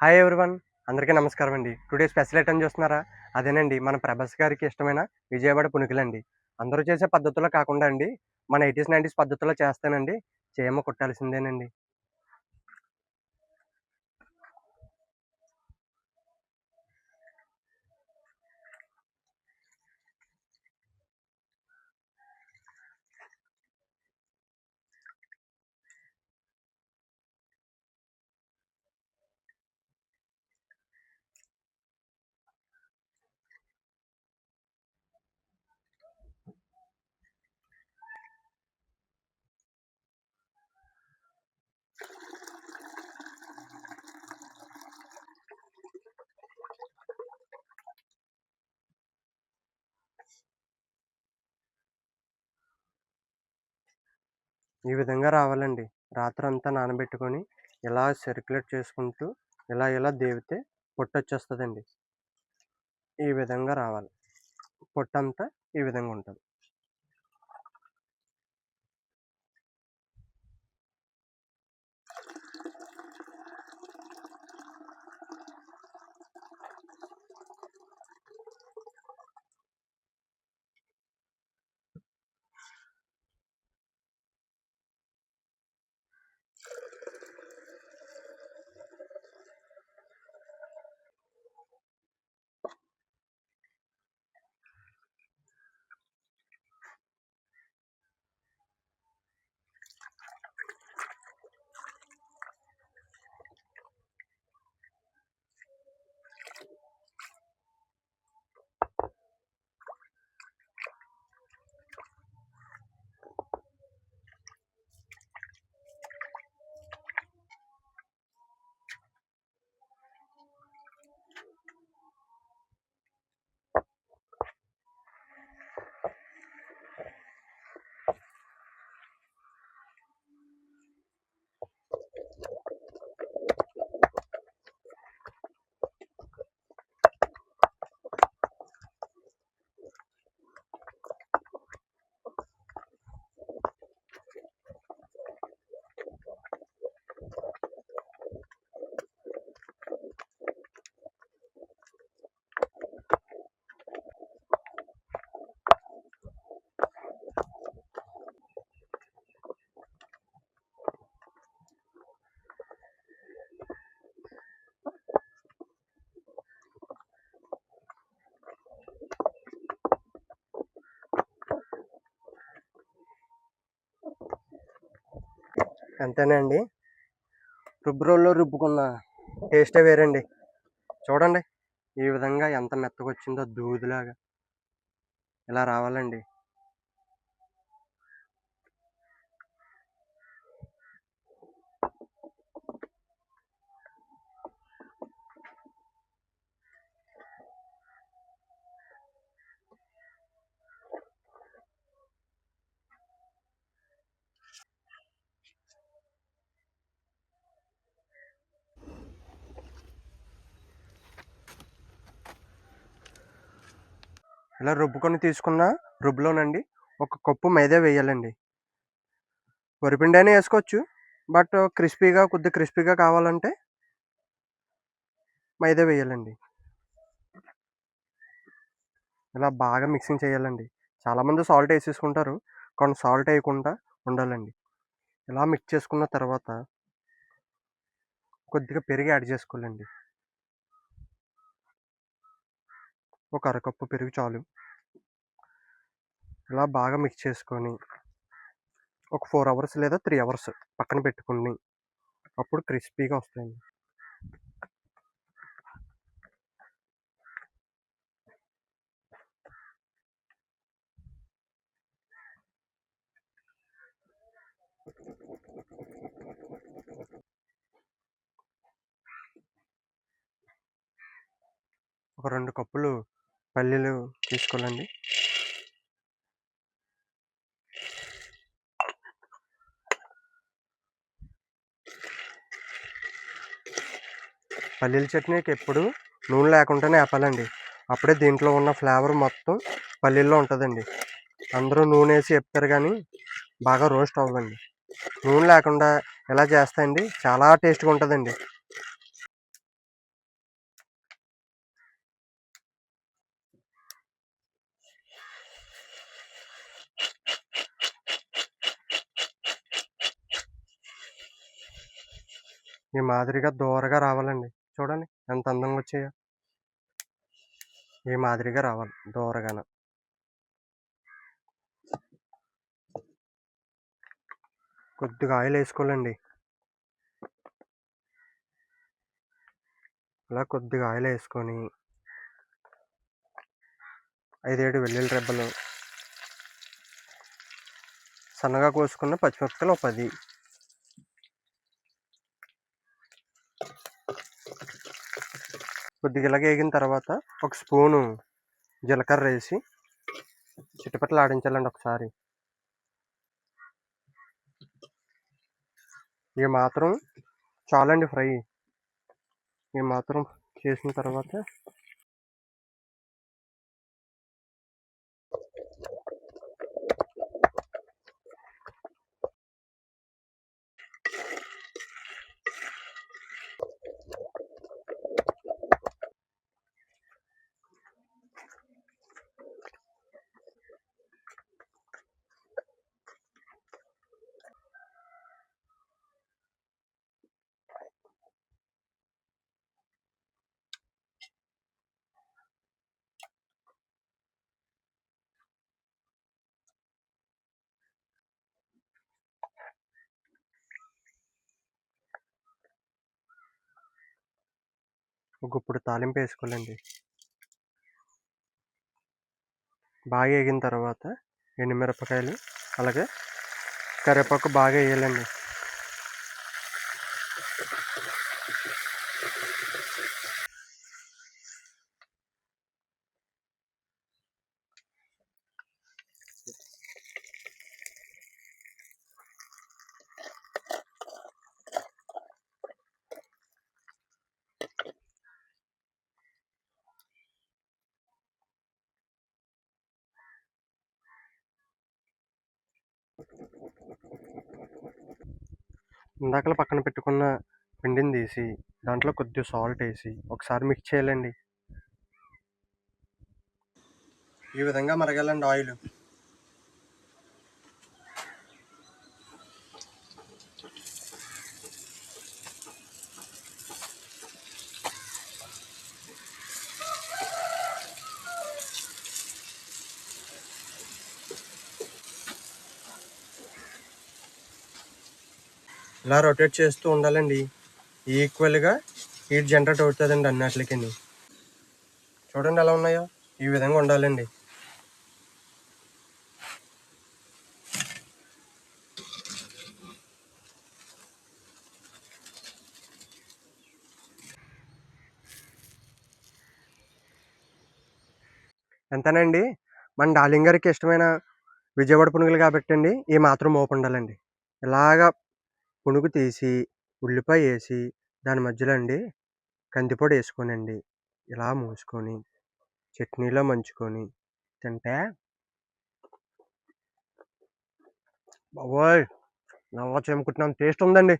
Hi everyone, అందరికీ నమస్కారం అండి. టుడే స్పెషల్ ఐటమ్ చూస్తున్నారా? అదేనండి మన ప్రభాస్ గారికి ఇష్టమైన విజయవాడ పునుకులండి. అందరూ చేసే పద్ధతిలో కాకుండా అండి, మన 80స్, 90స్ పద్ధతిలో చేస్తానండి. చీమ కుట్టాల్సిందేనండి. ఈ విధంగా రావాలండి. రాత్రంతా నానబెట్టుకొని ఇలా సర్క్యులేట్ చేసుకుంటూ ఇలా దేవితే పొట్టొచ్చేస్తదండి. ఈ విధంగా రావాలి. పొట్టంతా ఈ విధంగా ఉంటది. అంతేనండి. రుబ్బురోల్లో రుబ్బుకున్న టేస్టే వేరండి. చూడండి ఈ విధంగా ఎంత మెత్తగొచ్చిందో దూదిలాగా. ఇలా రావాలండి. ఇలా రుబ్బుకొని తీసుకున్న రుబ్బులోనండి ఒక కప్పు మైదా వేయాలండి. వరిపిండి అయినా వేసుకోవచ్చు, బట్ కొద్దిగా క్రిస్పీగా కావాలంటే మైదా వేయాలండి. ఇలా బాగా మిక్సింగ్ చేయాలండి. చాలామంది సాల్ట్ వేసేసుకుంటారు, కానీ సాల్ట్ వేయకుండా ఉండాలండి. ఇలా మిక్స్ చేసుకున్న తర్వాత కొద్దిగా పెరుగు యాడ్ చేసుకోవాలండి. ఒక అరకప్పు పెరుగు చాలు. ఇలా బాగా మిక్స్ చేసుకొని ఒక 4 అవర్స్ లేదా 3 అవర్స్ పక్కన పెట్టుకుని అప్పుడు క్రిస్పీగా వస్తాయండి. ఒక 2 కప్పులు పల్లీలు తీసుకోవాలండి. పల్లీల చట్నీకి ఎప్పుడు నూనె లేకుండానే వేపాలండి. అప్పుడే దీంట్లో ఉన్న ఫ్లేవర్ మొత్తం పల్లీల్లో ఉంటుందండి. అందరూ నూనె వేసి వేపుతారు కానీ బాగా రోస్ట్ అవ్వదండి. నూనె లేకుండా ఎలా చేస్తాయండి, చాలా టేస్ట్గా ఉంటుందండి. ఈ మాదిరిగా దోరగా రావాలండి. చూడండి ఎంత అందంగా వచ్చాయో. ఈ మాదిరిగా రావాలి దోరగాన. కొద్దిగా ఆయిల్ వేసుకోవాలండి. అలా కొద్దిగా ఆయిల్ వేసుకొని 5-7 వెల్లుల్లి రెబ్బలు, సన్నగా కోసుకున్న పచ్చిమిరపకాయలు ఒక 10, కొద్దిగా ఇలాగ వేగిన తర్వాత ఒక స్పూను జీలకర్ర వేసి చిటపటలు ఆడించాలండి ఒకసారి. ఇవి మాత్రం చాలండి ఫ్రై. ఇవి మాత్రం చేసిన తర్వాత ఒక గుప్పుడు తాలింపు వేసుకోవాలండి. బాగా వేగిన తర్వాత ఎండుమిరపకాయలు అలాగే కరివేపాకు బాగా వేయాలండి. ఇందాకలా పక్కన పెట్టుకున్న పిండిని తీసి దాంట్లో కొద్దిగా సాల్ట్ వేసి ఒకసారి మిక్స్ చేయాలండి. ఈ విధంగా మరగాలండి ఆయిల్. ఇలా రొటేట్ చేస్తూ ఉండాలండి. ఈక్వల్గా హీట్ జనరేట్ అవుతుందండి అన్నిటికి. చూడండి ఎలా ఉన్నాయో. ఈ విధంగా ఉండాలండి. ఎంతనండి మన డార్లింగ్ గారికి ఇష్టమైన విజయవాడ పునుగులు కాబట్టి అండి ఈ మాత్రం మోపు ఉండాలండి. ఇలాగా పునుగు తీసి ఉల్లిపాయ వేసి దాని మధ్యలో అండి కందిపొడి వేసుకోనండి ఇలా మూసుకొని చట్నీలో మంచుకొని తింటే బాబోయ్ నవ్వ చెమకుట్టినంత టేస్ట్ ఉందండి.